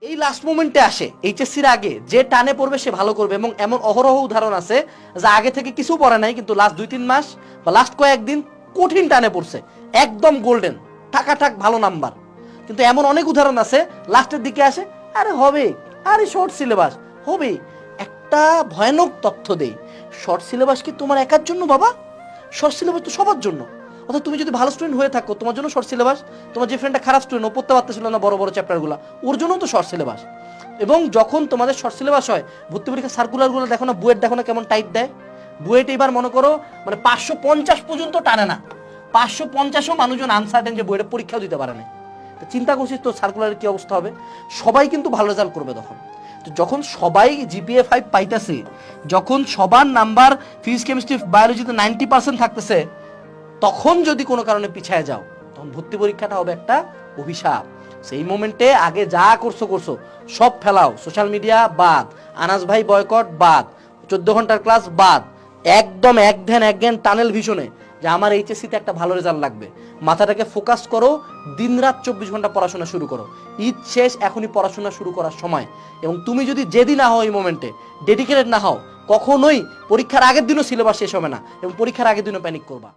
এই লাস্ট মোমেন্টে আসে এইচএসসির আগে যে টানে পড়বে সে ভালো করবে, এবং এমন অহরহ উদাহরণ আছে যে আগে থেকে কিছু পড়ে নাই কিন্তু লাস্ট 2-3 মাস বা লাস্ট কয়েকদিন কঠিন টানে পড়ছে, একদম গোল্ডেন ঠাক ভালো নাম্বার। কিন্তু এমন অনেক উদাহরণ আছে লাস্টের দিকে আসে আরে হবে, আরে শর্ট সিলেবাস হবে। একটা ভয়ানক তথ্য দেই, শর্ট সিলেবাস কি তোমার একার জন্য বাবা? শর্ট সিলেবাস তো সবার জন্য। অর্থাৎ তুমি যদি ভালো স্টুডেন্ট হয়ে থাকো তোমার জন্য শর্ট সিলেবাস, তোমার যে ফ্রেন্ডটা খারাপ স্টুডেন্ট ও পড়তে পারতেছিল না বড় বড় চ্যাপ্টারগুলো, ওর জন্য তো শর্ট সিলেবাস। এবং যখন তোমাদের শর্ট সিলেবাস হয় ভর্তি পরীক্ষার সার্কুলারগুলো দেখো না, বুয়েট দেখো না কেমন টাইট দেয়। বুয়েট এবার মনে করো মানে 550 পর্যন্ত টানে না, 550ও মানুষজন আনসার্টেন যে বুয়েটের পরীক্ষাও দিতে পারে না। তো চিন্তা করছিস তো সার্কুলারের কি অবস্থা হবে। সবাই কিন্তু ভালো রেজাল্ট করবে তখন। তো যখন সবাই জিপিএ 5 পাইতেছে, যখন সবার নাম্বার ফিজিক্স কেমিস্ট্রি বায়োলজিতে 90% থাকতেছে, তখন যদি কোনো কারণে পিছায় যাও তখন ভর্তি পরীক্ষাটা হবে একটা অভিশাপ। সেই মোমেন্টে আগে যা করছো সব ফেলাও, সোশ্যাল মিডিয়া বাদ, আনাস ভাই বয়কট বাদ, 14 ঘন্টার ক্লাস বাদ, একদম এক ধ্যান টানেল ভিশনে যে আমার এইচএসসিতে একটা ভালো রেজাল্ট লাগবে। মাথাটাকে ফোকাস করো, দিনরাত 24 ঘন্টা পড়াশোনা শুরু করো। ঈদ শেষ, এখনই পড়াশোনা শুরু করার সময়। এবং তুমি যদি জেদি না হও এই মোমেন্টে, ডেডিকেটেড না হও, কখনোই পরীক্ষার আগের দিনও সিলেবাস শেষ হবে না এবং পরীক্ষার আগের দিনও প্যানিক করবা।